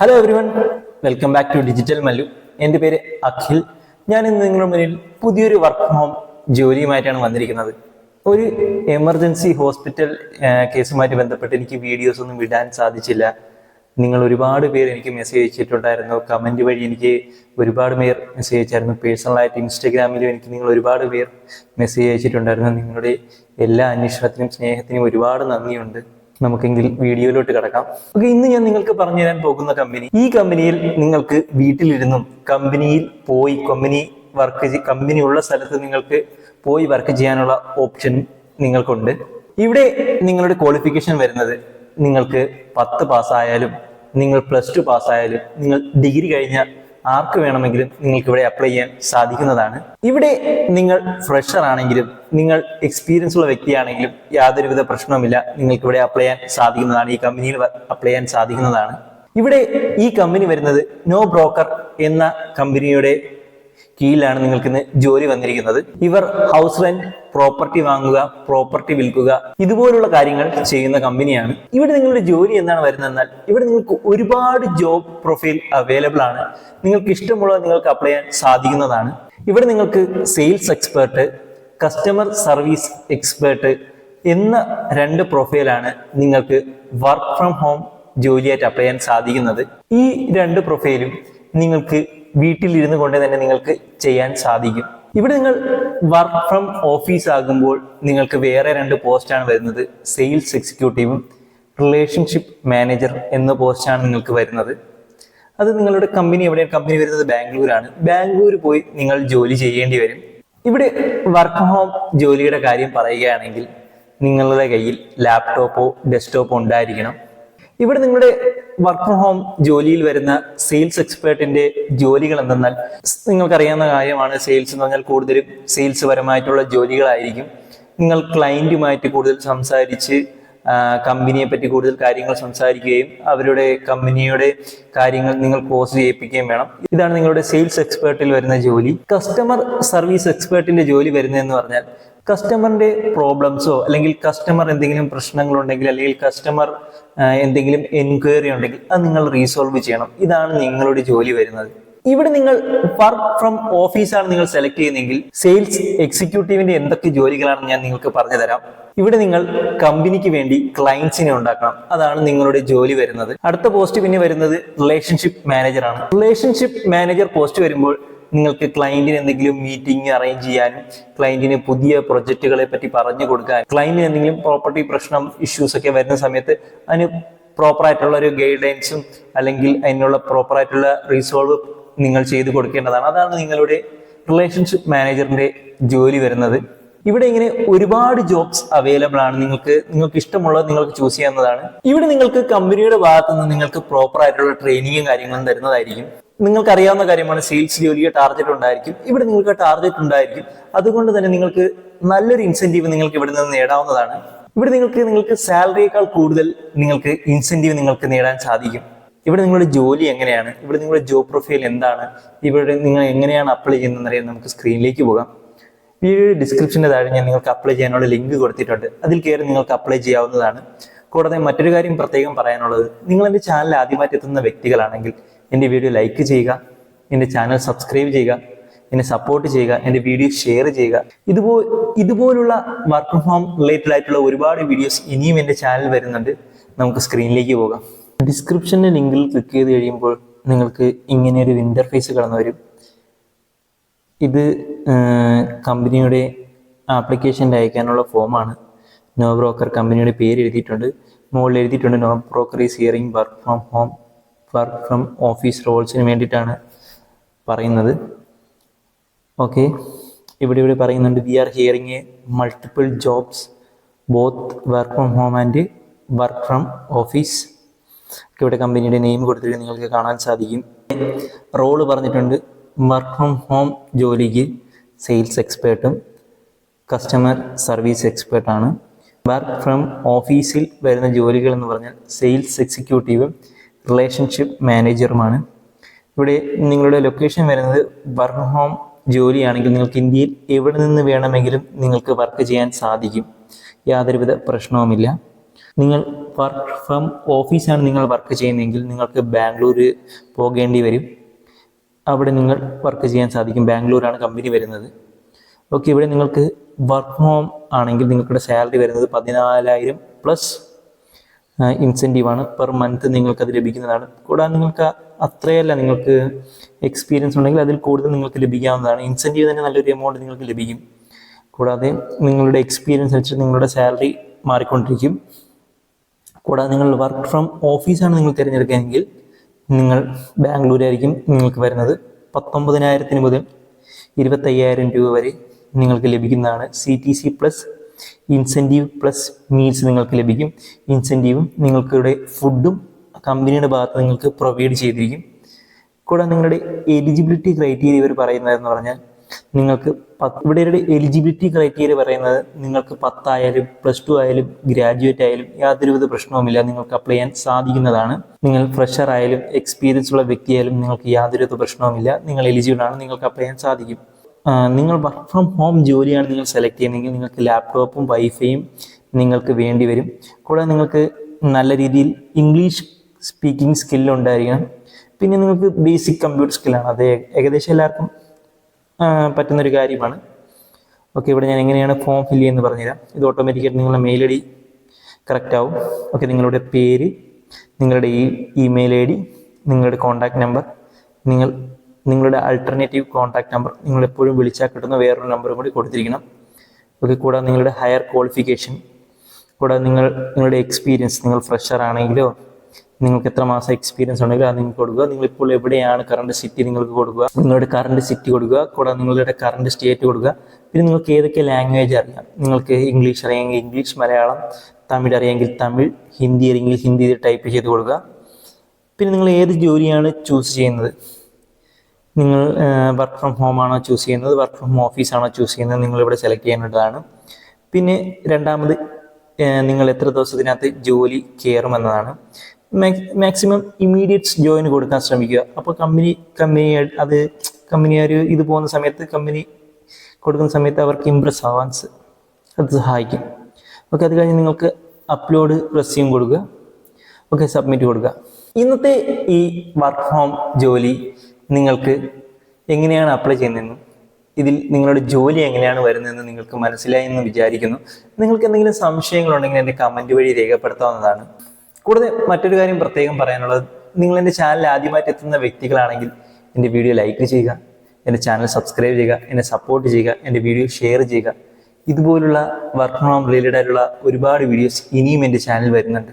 Hello everyone, welcome back to digital Mallu. എൻ്റെ പേര് അഖിൽ. ഞാൻ ഇന്ന് നിങ്ങളുടെ മുന്നിൽ പുതിയൊരു വർക്ക് ഫ്രം ഹോം ജോലിയുമായിട്ടാണ് വന്നിരിക്കുന്നത്. ഒരു എമർജൻസി ഹോസ്പിറ്റൽ കേസുമായിട്ട് ബന്ധപ്പെട്ട് എനിക്ക് വീഡിയോസ് ഒന്നും വിടാൻ സാധിച്ചില്ല. നിങ്ങൾ ഒരുപാട് പേര് എനിക്ക് മെസ്സേജ് അയച്ചിട്ടുണ്ടായിരുന്നു. കമൻറ്റ് വഴി എനിക്ക് ഒരുപാട് പേർ മെസ്സേജ് അയച്ചായിരുന്നു. പേഴ്സണലായിട്ട് ഇൻസ്റ്റഗ്രാമിലും എനിക്ക് നിങ്ങൾ ഒരുപാട് പേർ മെസ്സേജ് അയച്ചിട്ടുണ്ടായിരുന്നു. നിങ്ങളുടെ എല്ലാ അന്വേഷണത്തിനും സ്നേഹത്തിനും ഒരുപാട് നന്ദിയുണ്ട്. നമുക്കെങ്കിൽ വീഡിയോയിലോട്ട് കിടക്കാം. ഓക്കെ, ഇന്ന് ഞാൻ നിങ്ങൾക്ക് പറഞ്ഞു തരാൻ പോകുന്ന ഈ കമ്പനിയിൽ നിങ്ങൾക്ക് വീട്ടിലിരുന്നും കമ്പനിയിൽ പോയി കമ്പനി ഉള്ള സ്ഥലത്ത് നിങ്ങൾക്ക് പോയി വർക്ക് ചെയ്യാനുള്ള ഓപ്ഷൻ നിങ്ങൾക്കുണ്ട്. ഇവിടെ നിങ്ങളുടെ ക്വാളിഫിക്കേഷൻ വരുന്നത് നിങ്ങൾക്ക് 10 പാസ്സായാലും നിങ്ങൾ +2 പാസ്സായാലും നിങ്ങൾ ഡിഗ്രി കഴിഞ്ഞ ആർക്ക് വേണമെങ്കിലും നിങ്ങൾക്ക് ഇവിടെ അപ്ലൈ ചെയ്യാൻ സാധിക്കുന്നതാണ്. ഇവിടെ നിങ്ങൾ ഫ്രഷർ ആണെങ്കിലും നിങ്ങൾ എക്സ്പീരിയൻസ് ഉള്ള വ്യക്തിയാണെങ്കിലും യാതൊരുവിധ പ്രശ്നവുമില്ല, നിങ്ങൾക്ക് ഇവിടെ അപ്ലൈ ചെയ്യാൻ സാധിക്കുന്നതാണ്. ഈ കമ്പനിയിൽ അപ്ലൈ ചെയ്യാൻ സാധിക്കുന്നതാണ്. ഇവിടെ ഈ കമ്പനി വരുന്നത് നോ ബ്രോക്കർ എന്ന കമ്പനിയുടെ കീഴിലാണ് നിങ്ങൾക്ക് ഇന്ന് ജോലി വന്നിരിക്കുന്നത്. ഇവർ ഹൗസ് റെന്റ്, പ്രോപ്പർട്ടി വാങ്ങുക, പ്രോപ്പർട്ടി വിൽക്കുക, ഇതുപോലുള്ള കാര്യങ്ങൾ ചെയ്യുന്ന കമ്പനിയാണ്. ഇവിടെ നിങ്ങളുടെ ജോലി എന്താണ് വരുന്നതെന്നാൽ ഇവിടെ നിങ്ങൾക്ക് ഒരുപാട് ജോബ് പ്രൊഫൈൽ അവൈലബിൾ ആണ്. നിങ്ങൾക്ക് ഇഷ്ടമുള്ളത് നിങ്ങൾക്ക് അപ്ലൈ ചെയ്യാൻ സാധിക്കുന്നതാണ്. ഇവിടെ നിങ്ങൾക്ക് sales expert, customer service expert എന്ന 2 പ്രൊഫൈലാണ് നിങ്ങൾക്ക് വർക്ക് ഫ്രം ഹോം ജോലിയായിട്ട് അപ്ലൈ ചെയ്യാൻ സാധിക്കുന്നത്. ഈ 2 പ്രൊഫൈലും നിങ്ങൾക്ക് വീട്ടിലിരുന്നു കൊണ്ട് തന്നെ നിങ്ങൾക്ക് ചെയ്യാൻ സാധിക്കും. ഇവിടെ നിങ്ങൾ വർക്ക് ഫ്രം ഓഫീസ് ആകുമ്പോൾ നിങ്ങൾക്ക് വേറെ 2 പോസ്റ്റാണ് വരുന്നത്. സെയിൽസ് എക്സിക്യൂട്ടീവും റിലേഷൻഷിപ്പ് മാനേജർ എന്ന പോസ്റ്റാണ് നിങ്ങൾക്ക് വരുന്നത്. അത് നിങ്ങളുടെ കമ്പനി എവിടെയാണ്? കമ്പനി വരുന്നത് ബാംഗ്ലൂരാണ്. ബാംഗ്ലൂർ പോയി നിങ്ങൾ ജോലി ചെയ്യേണ്ടി വരും. ഇവിടെ വർക്ക് ഫ്രം ഹോം ജോലിയുടെ കാര്യം പറയുകയാണെങ്കിൽ നിങ്ങളുടെ കയ്യിൽ ലാപ്ടോപ്പോ ഡെസ്ക്ടോപ്പോ ഉണ്ടായിരിക്കണം. ഇവിടെ നിങ്ങളുടെ വർക്ക് ഫ്രം ഹോം ജോലിയിൽ വരുന്ന സെയിൽസ് എക്സ്പേർട്ടിന്റെ ജോലികൾ എന്തെന്നാൽ നിങ്ങൾക്കറിയാവുന്ന കാര്യമാണ്. സെയിൽസ് എന്ന് പറഞ്ഞാൽ കൂടുതലും സെയിൽസ് പരമായിട്ടുള്ള ജോലികളായിരിക്കും. നിങ്ങൾ ക്ലയന്റുമായിട്ട് കൂടുതൽ സംസാരിച്ച് കമ്പനിയെ പറ്റി കൂടുതൽ കാര്യങ്ങൾ സംസാരിക്കുകയും അവരുടെ കമ്പനിയുടെ കാര്യങ്ങൾ നിങ്ങൾ പോസ് ചെയ്യിപ്പിക്കുകയും വേണം. ഇതാണ് നിങ്ങളുടെ സെയിൽസ് എക്സ്പേർട്ടിൽ വരുന്ന ജോലി. കസ്റ്റമർ സർവീസ് എക്സ്പേർട്ടിന്റെ ജോലി വരുന്നതെന്ന് പറഞ്ഞാൽ കസ്റ്റമറിന്റെ പ്രോബ്ലംസോ അല്ലെങ്കിൽ കസ്റ്റമർ എന്തെങ്കിലും പ്രശ്നങ്ങളുണ്ടെങ്കിൽ അല്ലെങ്കിൽ കസ്റ്റമർ എന്തെങ്കിലും എൻക്വയറി ഉണ്ടെങ്കിൽ അത് നിങ്ങൾ റീസോൾവ് ചെയ്യണം. ഇതാണ് നിങ്ങളുടെ ജോലി വരുന്നത്. ഇവിടെ നിങ്ങൾ വർക്ക് ഫ്രം ഓഫീസാണ് നിങ്ങൾ സെലക്ട് ചെയ്യുന്നതെങ്കിൽ സെയിൽസ് എക്സിക്യൂട്ടീവിന്റെ എന്തൊക്കെ ജോലികളാണെന്ന് ഞാൻ നിങ്ങൾക്ക് പറഞ്ഞു തരാം. ഇവിടെ നിങ്ങൾ കമ്പനിക്ക് വേണ്ടി ക്ലയൻസിനെ ഉണ്ടാക്കണം. അതാണ് നിങ്ങളുടെ ജോലി വരുന്നത്. അടുത്ത പോസ്റ്റ് പിന്നെ വരുന്നത് റിലേഷൻഷിപ്പ് മാനേജർ ആണ്. റിലേഷൻഷിപ്പ് മാനേജർ പോസ്റ്റ് വരുമ്പോൾ നിങ്ങൾക്ക് ക്ലയന്റിന് എന്തെങ്കിലും മീറ്റിംഗ് അറേഞ്ച് ചെയ്യാനും ക്ലയന്റിന് പുതിയ പ്രൊജക്റ്റുകളെ പറ്റി പറഞ്ഞു കൊടുക്കാൻ, ക്ലയന്റിന് എന്തെങ്കിലും പ്രോപ്പർട്ടി പ്രശ്നം ഇഷ്യൂസ് ഒക്കെ വരുന്ന സമയത്ത് അതിന് പ്രോപ്പറായിട്ടുള്ള ഒരു ഗൈഡൻസും അല്ലെങ്കിൽ അതിനുള്ള പ്രോപ്പറായിട്ടുള്ള റീസോൾവ് നിങ്ങൾ ചെയ്തു കൊടുക്കേണ്ടതാണ്. അതാണ് നിങ്ങളുടെ റിലേഷൻഷിപ്പ് മാനേജറിന്റെ ജോലി വരുന്നത്. ഇവിടെ ഇങ്ങനെ ഒരുപാട് ജോബ്സ് അവൈലബിൾ ആണ്. നിങ്ങൾക്ക് ഇഷ്ടമുള്ളത് നിങ്ങൾക്ക് ചൂസ് ചെയ്യാവുന്നതാണ്. ഇവിടെ നിങ്ങൾക്ക് കമ്പനിയുടെ ഭാഗത്തു നിന്ന് നിങ്ങൾക്ക് പ്രോപ്പർ ആയിട്ടുള്ള ട്രെയിനിങ്ങും കാര്യങ്ങളും തരുന്നതായിരിക്കും. നിങ്ങൾക്ക് അറിയാവുന്ന കാര്യമാണ്, സെയിൽസ് ജോലിയെ ടാർഗറ്റ് ഉണ്ടായിരിക്കും. ഇവിടെ നിങ്ങൾക്ക് ടാർഗറ്റ് ഉണ്ടായിരിക്കും. അതുകൊണ്ട് തന്നെ നിങ്ങൾക്ക് നല്ലൊരു ഇൻസെന്റീവ് നിങ്ങൾക്ക് ഇവിടെ നിന്ന് നേടാവുന്നതാണ്. ഇവിടെ നിങ്ങൾക്ക് സാലറിയേക്കാൾ കൂടുതൽ നിങ്ങൾക്ക് ഇൻസെന്റീവ് നിങ്ങൾക്ക് നേടാൻ സാധിക്കും. ഇവിടെ നിങ്ങളുടെ ജോലി എങ്ങനെയാണ്, ഇവിടെ നിങ്ങളുടെ ജോബ് പ്രൊഫൈൽ എന്താണ്, ഇവിടെ നിങ്ങൾ എങ്ങനെയാണ് അപ്ലൈ ചെയ്യുന്നതെന്നറിയാൻ നമുക്ക് സ്ക്രീനിലേക്ക് പോകാം. വീഡിയോ ഡിസ്ക്രിപ്ഷൻ്റെ താഴെ ഞാൻ നിങ്ങൾക്ക് അപ്ലൈ ചെയ്യാനുള്ള ലിങ്ക് കൊടുത്തിട്ടുണ്ട്. അതിൽ കയറി നിങ്ങൾക്ക് അപ്ലൈ ചെയ്യാവുന്നതാണ്. കൂടാതെ മറ്റൊരു കാര്യം പ്രത്യേകം പറയാനുള്ളത്, നിങ്ങൾ എൻ്റെ ചാനൽ ആദ്യമായിട്ട് എത്തുന്ന വ്യക്തികളാണെങ്കിൽ എൻ്റെ വീഡിയോ ലൈക്ക് ചെയ്യുക, എൻ്റെ ചാനൽ സബ്സ്ക്രൈബ് ചെയ്യുക, എന്നെ സപ്പോർട്ട് ചെയ്യുക, എൻ്റെ വീഡിയോ ഷെയർ ചെയ്യുക. ഇതുപോലുള്ള വർക്ക് ഫ്രം ഹോം റിലേറ്റഡ് ആയിട്ടുള്ള ഒരുപാട് വീഡിയോസ് ഇനിയും എൻ്റെ ചാനൽ വരുന്നുണ്ട്. നമുക്ക് സ്ക്രീനിലേക്ക് പോകാം. ഡിസ്ക്രിപ്ഷൻ്റെ ലിങ്കിൽ ക്ലിക്ക് ചെയ്ത് കഴിയുമ്പോൾ നിങ്ങൾക്ക് ഇങ്ങനെ ഒരു ഇന്റർഫേസ് കടന്നു വരും. ഇത് കമ്പനിയുടെ ആപ്ലിക്കേഷൻ്റെ അയക്കാനുള്ള ഫോമാണ്. നോ ബ്രോക്കർ കമ്പനിയുടെ പേര് എഴുതിയിട്ടുണ്ട്. മുകളിൽ എഴുതിയിട്ടുണ്ട് NoBroker is hiring work from office റോൾസിന് വേണ്ടിയിട്ടാണ് പറയുന്നത്. ഓക്കെ, ഇവിടെ പറയുന്നുണ്ട് we are hiring a multiple jobs both work from home and work from office. ഇവിടെ കമ്പനിയുടെ നെയിം കൊടുത്തിട്ട് നിങ്ങൾക്ക് കാണാൻ സാധിക്കും. റോള് പറഞ്ഞിട്ടുണ്ട് വർക്ക് ഫ്രം ഹോം ജോലിക്ക് സെയിൽസ് എക്സ്പേർട്ടും കസ്റ്റമർ സർവീസ് എക്സ്പേർട്ടാണ്. വർക്ക് ഫ്രം ഓഫീസിൽ വരുന്ന ജോലികൾ എന്ന് പറഞ്ഞാൽ സെയിൽസ് എക്സിക്യൂട്ടീവും റിലേഷൻഷിപ്പ് മാനേജറുമാണ്. ഇവിടെ നിങ്ങളുടെ ലൊക്കേഷൻ വരുന്നത് വർക്ക് ഫ്രം ഹോം ജോലിയാണെങ്കിൽ നിങ്ങൾക്ക് ഇന്ത്യയിൽ എവിടെ നിന്ന് വേണമെങ്കിലും നിങ്ങൾക്ക് വർക്ക് ചെയ്യാൻ സാധിക്കും. യാതൊരുവിധ പ്രശ്നവുമില്ല. നിങ്ങൾ വർക്ക് ഫ്രം ഓഫീസാണ് നിങ്ങൾ വർക്ക് ചെയ്യുന്നതെങ്കിൽ നിങ്ങൾക്ക് ബാംഗ്ലൂർ പോകേണ്ടി വരും. അവിടെ നിങ്ങൾ വർക്ക് ചെയ്യാൻ സാധിക്കും. ബാംഗ്ലൂരാണ് കമ്പനി വരുന്നത്. ഓക്കെ, ഇവിടെ നിങ്ങൾക്ക് വർക്ക് ഹോം ആണെങ്കിൽ നിങ്ങൾക്കിവിടെ സാലറി വരുന്നത് 14,000 പ്ലസ് ഇൻസെൻറ്റീവാണ്. പെർ മന്ത് നിങ്ങൾക്കത് ലഭിക്കുന്നതാണ്. കൂടാതെ നിങ്ങൾക്ക് അത്രയല്ല, നിങ്ങൾക്ക് എക്സ്പീരിയൻസ് ഉണ്ടെങ്കിൽ അതിൽ കൂടുതൽ നിങ്ങൾക്ക് ലഭിക്കാവുന്നതാണ്. ഇൻസെൻറ്റീവ് തന്നെ നല്ലൊരു എമൗണ്ട് നിങ്ങൾക്ക് ലഭിക്കും. കൂടാതെ നിങ്ങളുടെ എക്സ്പീരിയൻസ് വെച്ച് നിങ്ങളുടെ സാലറി മാറിക്കൊണ്ടിരിക്കും. കൂടാതെ നിങ്ങൾ വർക്ക് ഫ്രം ഓഫീസാണ് നിങ്ങൾ തിരഞ്ഞെടുക്കുകയെങ്കിൽ നിങ്ങൾ ബാംഗ്ലൂരായിരിക്കും നിങ്ങൾക്ക് വരുന്നത്. 19,000 മുതൽ 25,000 രൂപ വരെ നിങ്ങൾക്ക് ലഭിക്കുന്നതാണ്. CTC plus incentive plus meals നിങ്ങൾക്ക് ലഭിക്കും. ഇൻസെൻറ്റീവും നിങ്ങൾക്കിവിടെ ഫുഡും കമ്പനിയുടെ ഭാഗത്ത് നിങ്ങൾക്ക് പ്രൊവൈഡ് ചെയ്തിരിക്കും. കൂടാതെ നിങ്ങളുടെ എലിജിബിലിറ്റി ക്രൈറ്റീരിയ ഇവർ പറയുന്നതെന്ന് പറഞ്ഞാൽ നിങ്ങൾക്ക് ഇവിടെ എലിജിബിലിറ്റി ക്രൈറ്റീരിയ പറയുന്നത് നിങ്ങൾക്ക് 10 ആയാലും +2 ആയാലും ഗ്രാജുവേറ്റ് ആയാലും യാതൊരുവിധ പ്രശ്നവുമില്ല, നിങ്ങൾക്ക് അപ്ലൈ ചെയ്യാൻ സാധിക്കുന്നതാണ്. നിങ്ങൾ ഫ്രഷർ ആയാലും എക്സ്പീരിയൻസ് ഉള്ള വ്യക്തിയായാലും നിങ്ങൾക്ക് യാതൊരുവിധ പ്രശ്നവുമില്ല, നിങ്ങൾ എലിജിബിൾ ആണ്, നിങ്ങൾക്ക് അപ്ലൈ ചെയ്യാൻ സാധിക്കും. നിങ്ങൾ വർക്ക് ഫ്രം ഹോം ജോലിയാണ് നിങ്ങൾ സെലക്ട് ചെയ്യുന്നതെങ്കിൽ നിങ്ങൾക്ക് ലാപ്ടോപ്പും വൈഫൈയും നിങ്ങൾക്ക് വേണ്ടി വരും. കൂടാതെ നിങ്ങൾക്ക് നല്ല രീതിയിൽ ഇംഗ്ലീഷ് സ്പീക്കിംഗ് സ്കില്ലുണ്ടായിരിക്കണം. പിന്നെ നിങ്ങൾക്ക് ബേസിക് കമ്പ്യൂട്ടർ സ്കില്ലാണ്. അത് ഏകദേശം എല്ലാവർക്കും പറ്റുന്നൊരു കാര്യമാണ്. ഓക്കെ, ഇവിടെ ഞാൻ എങ്ങനെയാണ് ഫോം ഫില്ല് ചെയ്യുന്നത് പറഞ്ഞുതരാം. ഇത് ഓട്ടോമാറ്റിക്കായിട്ട് നിങ്ങളുടെ മെയിൽ ID കറക്റ്റ് ആവും. ഓക്കെ, നിങ്ങളുടെ പേര്, നിങ്ങളുടെ ഇമെയിൽ ID, നിങ്ങളുടെ കോൺടാക്ട് നമ്പർ, നിങ്ങളുടെ ആൾട്ടർനേറ്റീവ് കോൺടാക്ട് നമ്പർ, നിങ്ങളെപ്പോഴും വിളിച്ചാൽ കിട്ടുന്ന വേറൊരു നമ്പറും കൂടി കൊടുത്തിരിക്കണം. ഓക്കെ, കൂടാതെ നിങ്ങളുടെ ഹയർ ക്വാളിഫിക്കേഷൻ, കൂടാതെ നിങ്ങളുടെ എക്സ്പീരിയൻസ്, നിങ്ങൾ ഫ്രഷർ ആണെങ്കിലോ നിങ്ങൾക്ക് എത്ര മാസം എക്സ്പീരിയൻസ് ഉണ്ടെങ്കിലും അത് നിങ്ങൾക്ക് കൊടുക്കുക. നിങ്ങളിപ്പോൾ എവിടെയാണ് കറണ്ട് സിറ്റി നിങ്ങൾക്ക് കൊടുക്കുക, നിങ്ങളുടെ കറണ്ട് സിറ്റി കൊടുക്കുക. കൂടാതെ നിങ്ങളുടെ കറണ്ട് സ്റ്റേറ്റ് കൊടുക്കുക. പിന്നെ നിങ്ങൾക്ക് ഏതൊക്കെ ലാംഗ്വേജ് അറിയാം, നിങ്ങൾക്ക് ഇംഗ്ലീഷ് അറിയാമെങ്കിൽ ഇംഗ്ലീഷ്, മലയാളം, തമിഴ് അറിയാമെങ്കിൽ തമിഴ്, ഹിന്ദി അറിയെങ്കിൽ ഹിന്ദി ടൈപ്പ് ചെയ്ത് കൊടുക്കുക. പിന്നെ നിങ്ങൾ ഏത് ജോലിയാണ് ചൂസ് ചെയ്യുന്നത്, നിങ്ങൾ വർക്ക് ഫ്രം ഹോം ആണോ ചൂസ് ചെയ്യുന്നത്, വർക്ക് ഫ്രം ഓഫീസാണോ ചൂസ് ചെയ്യുന്നത്, നിങ്ങളിവിടെ സെലക്ട് ചെയ്യേണ്ടതാണ്. പിന്നെ രണ്ടാമത് നിങ്ങൾ എത്ര ദിവസത്തിനകത്ത് ജോലി കയറുമെന്നതാണ്. മാക്സിമം ഇമ്മീഡിയറ്റ് ജോയിൻ കൊടുക്കാൻ ശ്രമിക്കുക. അപ്പോൾ കമ്പനി ഒരു ഇത് പോകുന്ന സമയത്ത്, കമ്പനി കൊടുക്കുന്ന സമയത്ത് അവർക്ക് ഇംപ്രസ് ആവാൻ അത് സഹായിക്കും. ഓക്കെ, അത് കഴിഞ്ഞ് നിങ്ങൾക്ക് അപ്ലോഡ് റെസ്യൂം കൊടുക്കുക. ഓക്കെ, സബ്മിറ്റ് കൊടുക്കുക. ഇന്നത്തെ ഈ വർക്ക് ഹോം ജോലി നിങ്ങൾക്ക് എങ്ങനെയാണ് അപ്ലൈ ചെയ്യുന്നതെന്നും ഇതിൽ നിങ്ങളുടെ ജോലി എങ്ങനെയാണ് വരുന്നതെന്ന് നിങ്ങൾക്ക് മനസ്സിലായി എന്ന് വിചാരിക്കുന്നു. നിങ്ങൾക്ക് എന്തെങ്കിലും സംശയങ്ങളുണ്ടെങ്കിൽ എൻ്റെ കമൻറ്റ് വഴി രേഖപ്പെടുത്താവുന്നതാണ്. കൂടാതെ മറ്റൊരു കാര്യം പ്രത്യേകം പറയാനുള്ളത്, നിങ്ങൾ എൻ്റെ ചാനൽ ആദ്യമായിട്ട് എത്തുന്ന വ്യക്തികളാണെങ്കിൽ എൻ്റെ വീഡിയോ ലൈക്ക് ചെയ്യുക, എൻ്റെ ചാനൽ സബ്സ്ക്രൈബ് ചെയ്യുക, എന്നെ സപ്പോർട്ട് ചെയ്യുക, എൻ്റെ വീഡിയോ ഷെയർ ചെയ്യുക. ഇതുപോലുള്ള വർക്ക് ഫ്രം ഹോം റിലേറ്റഡ് ആയിട്ടുള്ള ഒരുപാട് വീഡിയോസ് ഇനിയും എൻ്റെ ചാനൽ വരുന്നുണ്ട്.